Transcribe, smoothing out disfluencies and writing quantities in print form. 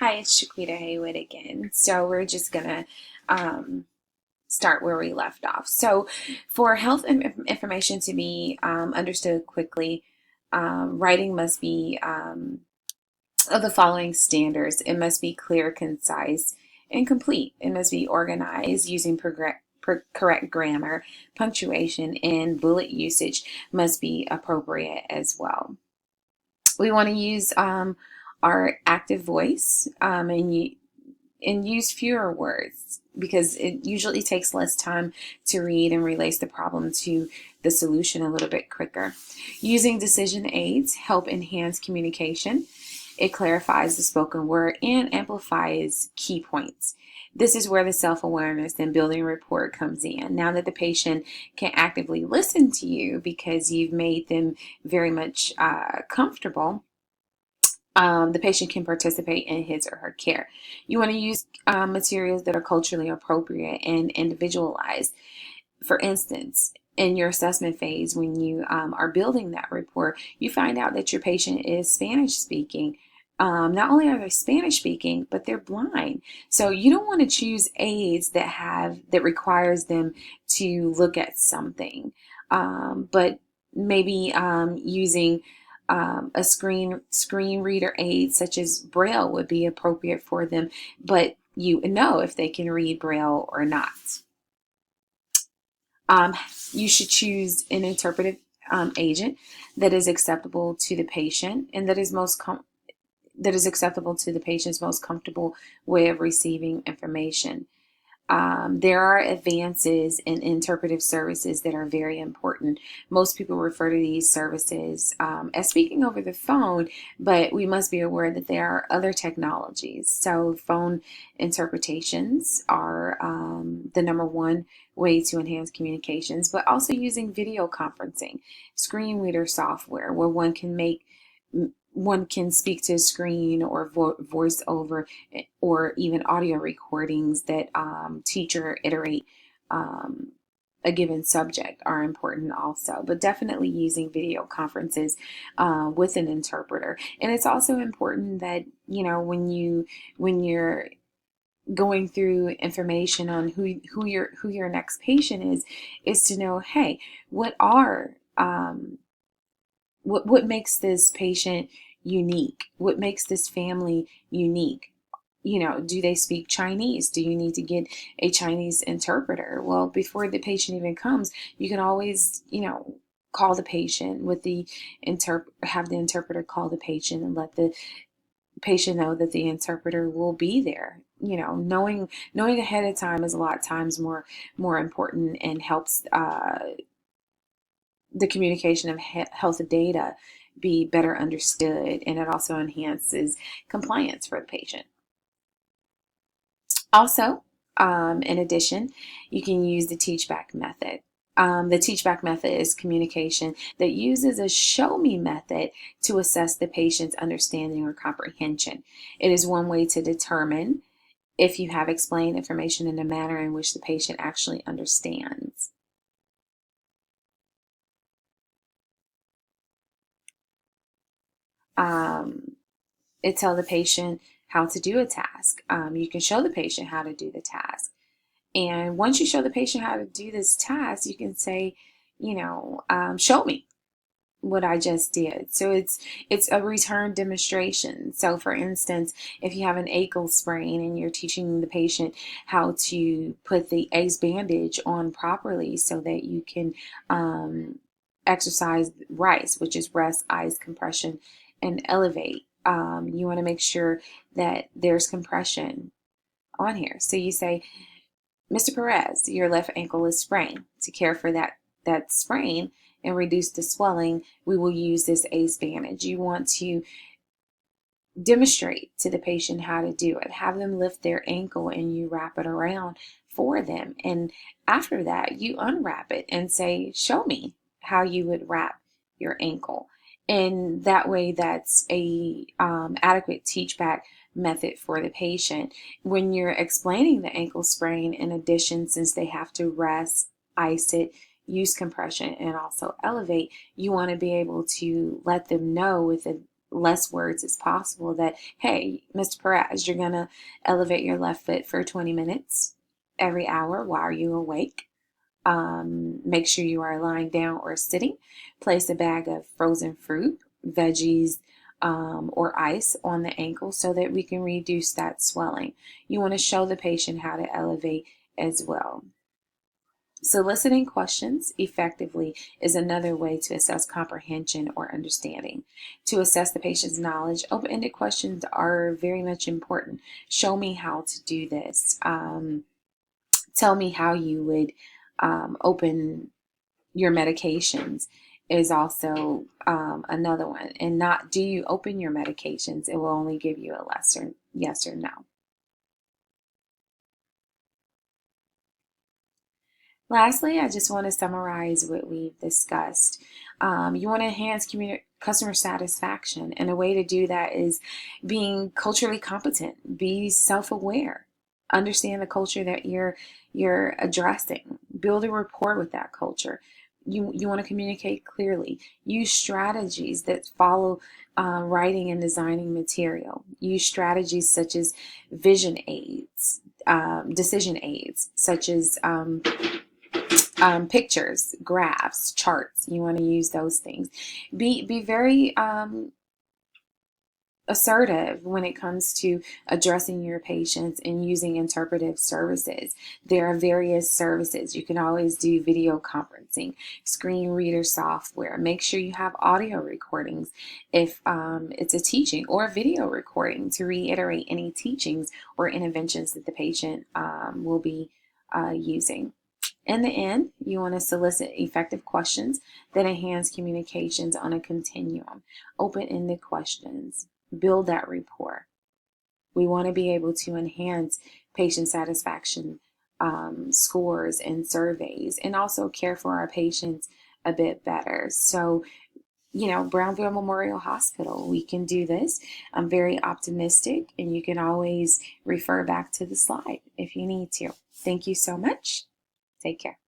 Hi, it's Shaquita Haywood again. So we're just gonna start where we left off. So for health information to be understood quickly, writing must be of the following standards. It must be clear, concise, and complete. It must be organized using correct grammar, punctuation, and bullet usage must be appropriate as well. We want to use our active voice and use fewer words because it usually takes less time to read and relates the problem to the solution a little bit quicker. Using decision aids help enhance communication. It clarifies the spoken word and amplifies key points. This is where the self-awareness and building rapport comes in. Now that the patient can actively listen to you because you've made them very much comfortable, the patient can participate in his or her care. You want to use materials that are culturally appropriate and individualized. For instance, in your assessment phase, when you are building that report, you find out that your patient is Spanish speaking. Not only are they Spanish speaking, but they're blind. So you don't want to choose aids that requires them to look at something, but maybe using a screen reader aid such as Braille would be appropriate for them, but you know if they can read Braille or not. Um, you should choose an interpretive agent that is acceptable to the patient and that is acceptable to the patient's most comfortable way of receiving information. There are advances in interpretive services that are very important. Most people refer to these services as speaking over the phone, but we must be aware that there are other technologies. So phone interpretations are the number one way to enhance communications, but also using video conferencing, screen reader software where one can speak to a screen or voice over or even audio recordings that teach or iterate a given subject are important also, but definitely using video conferences with an interpreter. And it's also important that, when you're going through information on who your next patient is to know, hey, what are what makes this patient unique? What makes this family unique? Do they speak Chinese? Do you need to get a Chinese interpreter? Well, before the patient even comes, you can always, call the patient with have the interpreter call the patient and let the patient know that the interpreter will be there. Knowing ahead of time is a lot of times more important and helps the communication of health data be better understood, and it also enhances compliance for the patient. Also, in addition, you can use the teach back method. The teach back method is communication that uses a show me method to assess the patient's understanding or comprehension. It is one way to determine if you have explained information in a manner in which the patient actually understands. It tells the patient how to do a task. You can show the patient how to do the task. And once you show the patient how to do this task, you can say, show me what I just did. So it's a return demonstration. So for instance, if you have an ankle sprain and you're teaching the patient how to put the ACE bandage on properly so that you can exercise RICE, which is rest, ice, compression, and elevate. You want to make sure that there's compression on here. So you say, Mr. Perez, your left ankle is sprained. To care for that sprain and reduce the swelling, we will use this ACE bandage. You want to demonstrate to the patient how to do it. Have them lift their ankle and you wrap it around for them. And after that, you unwrap it and say, show me how you would wrap your ankle. And that way, that's a adequate teach back method for the patient. When you're explaining the ankle sprain, in addition, since they have to rest, ice it, use compression, and also elevate, you want to be able to let them know less words as possible that, hey, Mr. Perez, you're going to elevate your left foot for 20 minutes every hour while you're awake. Make sure you are lying down or sitting. Place a bag of frozen fruit, veggies, or ice on the ankle so that we can reduce that swelling. You want to show the patient how to elevate as well. Soliciting questions effectively is another way to assess comprehension or understanding. To assess the patient's knowledge, open-ended questions are very much important. Show me how to do this. Tell me how you would open your medications is also another one. And not, do you open your medications? It will only give you a lesser yes or no. Lastly, I just want to summarize what we've discussed. You want to enhance customer satisfaction, and a way to do that is being culturally competent, be self-aware, understand the culture that you're addressing, build a rapport with that culture. You want to communicate clearly. Use strategies that follow writing and designing material. Use strategies such as vision aids, decision aids, such as pictures, graphs, charts. You want to use those things. Be very assertive when it comes to addressing your patients and using interpretive services. There are various services. You can always do video conferencing, screen reader software. Make sure you have audio recordings if it's a teaching, or a video recording to reiterate any teachings or interventions that the patient will be using. In the end, you want to solicit effective questions that enhance communications on a continuum. Open-ended questions. Build that rapport. We want to be able to enhance patient satisfaction scores and surveys, and also care for our patients a bit better. So, Brownville Memorial Hospital, we can do this. I'm very optimistic, and you can always refer back to the slide if you need to. Thank you so much. Take care.